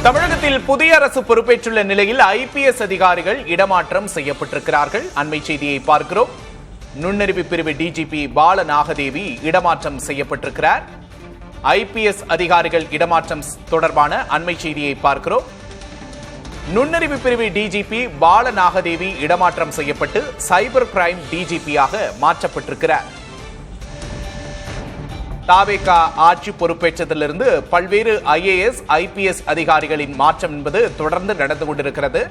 தமிழகத்தில் புதிய அரசு பொறுப்பேற்றுள்ள நிலையில் ஐபிஎஸ் அதிகாரிகள் இடமாற்றம் செய்யப்பட்டிருக்கிறார்கள். அண்மை செய்தியை பார்க்கிறோம். நுண்ணறிவு பிரிவு டிஜிபி பால நாகதேவி இடமாற்றம் செய்யப்பட்டிருக்கிறார். ஐபிஎஸ் அதிகாரிகள் இடமாற்றம் தொடர்பான அண்மை செய்தியை பார்க்கிறோம். நுண்ணறிவு பிரிவு டிஜிபி பால நாகதேவி இடமாற்றம் செய்யப்பட்டு சைபர் கிரைம் டிஜிபியாக மாற்றப்பட்டிருக்கிறார். தாவேகா ஆட்சி பொறுப்பேற்றதிலிருந்து பல்வேறு ஐஏஎஸ் ஐபிஎஸ் அதிகாரிகளின் மாற்றம் என்பது தொடர்ந்து நடந்து கொண்டிருக்கிறது.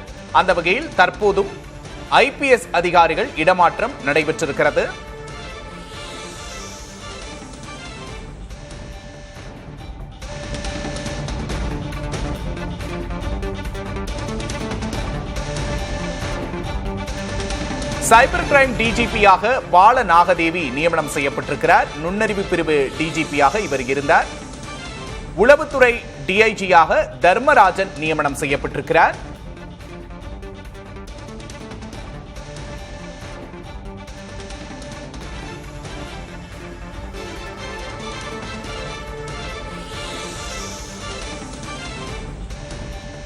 அந்த வகையில் தற்போதும் ஐபிஎஸ் அதிகாரிகள் இடமாற்றம் நடைபெற்றிருக்கிறது. சைபர் கிரைம் டிஜிபியாக பால நாகதேவி நியமனம் செய்யப்பட்டிருக்கிறார். நுண்ணறிவு பிரிவு டிஜிபியாக இவர் இருந்தார். உளவுத்துறை டிஐஜியாக தர்மராஜன் நியமனம் செய்யப்பட்டிருக்கிறார்.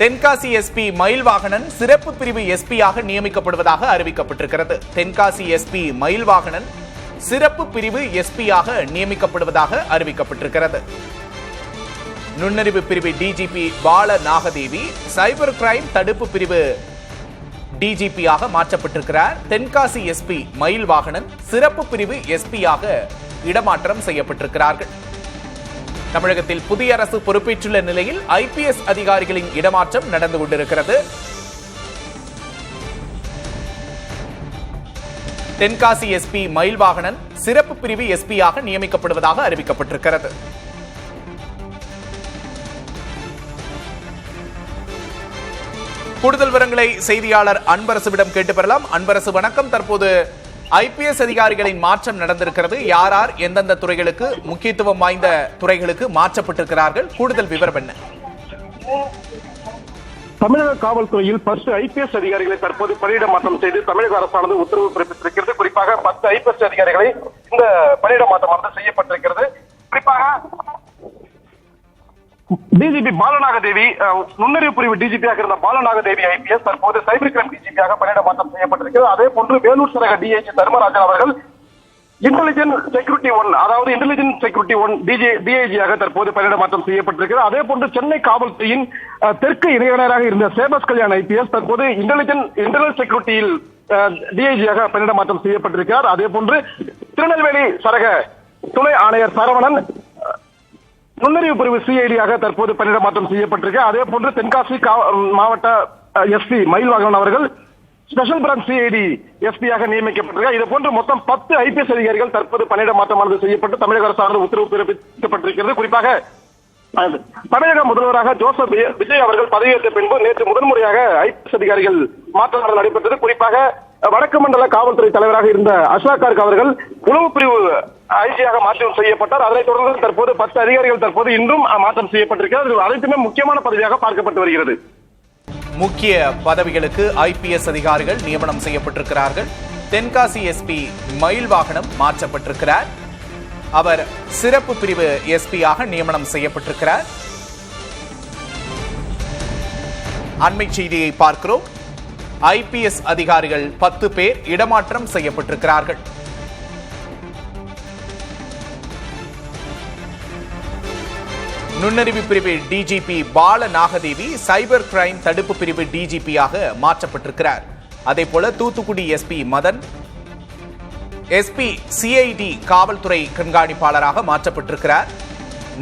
தென்காசி எஸ்பி மயில்வாகனன் சிறப்பு பிரிவு எஸ்பியாக நியமிக்கப்படுவதாக அறிவிக்கப்பட்டிருக்கிறது. தென்காசி எஸ்பி மயில்வாகனன் சிறப்பு பிரிவு எஸ்பியாக நியமிக்கப்படுவதாக அறிவிக்கப்பட்டிருக்கிறது. நுண்ணறிவு பிரிவு DGP Bala Nagadevi cyber crime தடுப்பு பிரிவு டிஜிபியாக மாற்றப்பட்டிருக்கிறார். தென்காசி எஸ்பி மயில்வாகனன் சிறப்பு பிரிவு எஸ்பியாக இடமாற்றம் செய்யப்பட்டிருக்கிறார்கள். தமிழகத்தில் புதிய அரசு பொறுப்பேற்றுள்ள நிலையில் ஐபிஎஸ் அதிகாரிகளின் இடமாற்றம் நடந்து கொண்டிருக்கிறது. தென்காசி எஸ்பி மயில்வாகனன் சிறப்பு பிரிவு எஸ்பியாக நியமிக்கப்படுவதாக அறிவிக்கப்பட்டிருக்கிறது. கூடுதல் விவரங்களை செய்தியாளர் அன்பரசுவிடம் கேட்டு பெறலாம். அன்பரசு வணக்கம். தற்போது ஐபிஎஸ் அதிகாரிகளின் மாற்றம் நடந்திருக்கிறது. யார் யார் எந்தெந்த துறைகளுக்கு முக்கியத்துவம் வாய்ந்த துறைகளுக்கு மாற்றப்பட்டிருக்கிறார்கள்? கூடுதல் விவரம் என்ன? தமிழக காவல்துறையில் 10 ஐபிஎஸ் அதிகாரிகளை தற்போது பணியிட மாற்றம் செய்து தமிழக அரசானது உத்தரவு பிறப்பித்திருக்கிறது. குறிப்பாக 10 ஐபிஎஸ் அதிகாரிகளை இந்த பணியிட மாற்றமானது செய்யப்பட்டிருக்கிறது. குறிப்பாக டிஜிபி பாலநாகதேவி நுண்ணறிவு பிரிவு டிஜிபியாக இருந்த பாலநாகதேவி ஐபிஎஸ் தற்போது சைபர் கிரைம் டிஜிபியாக பணியிட மாற்றம் செய்யப்பட்டிருக்கிறது. அதே போன்று வேலூர் சரக டிஐஜி தர்மராஜன் அவர்கள் இன்டெலிஜென்ஸ் செக்யூரிட்டி 1 அதாவது இன்டெலிஜென்ஸ் செக்யூரிட்டி 1 டிஐஜியாக தற்போது பணியிட மாற்றம் செய்யப்பட்டிருக்கிறது. அதே போன்று சென்னை காவல்துறையின் தெற்கு இணையாளராக இருந்த சேபஸ் கல்யாண் ஐபிஎஸ் தற்போது இன்டர்னல் செக்யூரிட்டியில் டிஐஜியாக பணியிட மாற்றம் செய்யப்பட்டிருக்கிறார். அதே போன்று திருநெல்வேலி சரக துணை ஆணையர் சரவணன் நுண்ணறிவு பிரிவு சிஐடியாக தற்போது பணியிட மாற்றம் செய்யப்பட்டிருக்கு. அதே போன்று தென்காசி மாவட்ட எஸ்பி மயில்வாகனன் அவர்கள் ஸ்பெஷல் பிரான்ச் சிஐடி எஸ்பியாக நியமிக்கப்பட்டிருக்கார். இது போன்று மொத்தம் 10 ஐபிஎஸ் அதிகாரிகள் தற்போது பணியிட மாற்றமானது செய்யப்பட்டு தமிழக அரசானது உத்தரவு பிறப்பிக்கப்பட்டிருக்கிறது. குறிப்பாக தமிழக முதல்வராக ஜோசப் விஜய் அவர்கள் பதவியேற்ற பின்பு நேற்று முதன்முறையாக ஐபிஎஸ் அதிகாரிகள் மாற்றம் நடைபெற்றது. குறிப்பாக வடக்கு மண்டல காவல்துறை தலைவராக இருந்த அஷாக் அவர்கள் உளவு பிரிவு ஐஜியாக மாற்றம் செய்யப்பட்டார். அதனைத் தொடர்ந்து தற்போது 10 அதிகாரிகள் தற்போது இன்றும் மாற்றம் செய்யப்பட்டிருக்கிறது. அனைத்துமே முக்கியமான பதவியாக பார்க்கப்பட்டு வருகிறது. முக்கிய பதவிகளுக்கு ஐபிஎஸ் அதிகாரிகள் நியமனம் செய்யப்பட்டிருக்கிறார்கள். தென்காசி எஸ்பி மயில்வாகனம் மாற்றப்பட்டிருக்கிறார். அவர் சிறப்பு பிரிவு எஸ்பியாக நியமனம் செய்யப்பட்டிருக்கிறார். அண்மை செய்தியை பார்க்கிறோம். ஐபிஎஸ் அதிகாரிகள் 10 பேர் இடமாற்றம் செய்யப்பட்டிருக்கிறார்கள். நுண்ணறிவு பிரிவு DGP Bala Nagadevi cyber crime தடுப்பு பிரிவு டிஜிபியாக மாற்றப்பட்டிருக்கிறார். அதே போல Thoothukudi SP Madan SP CID காவல்துறை கண்காணிப்பாளராக மாற்றப்பட்டிருக்கிறார்.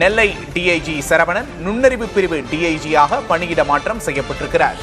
நெல்லை டிஐஜி சரவணன் நுண்ணறிவு பிரிவு டிஐஜியாக பணியிட மாற்றம் செய்யப்பட்டிருக்கிறார்.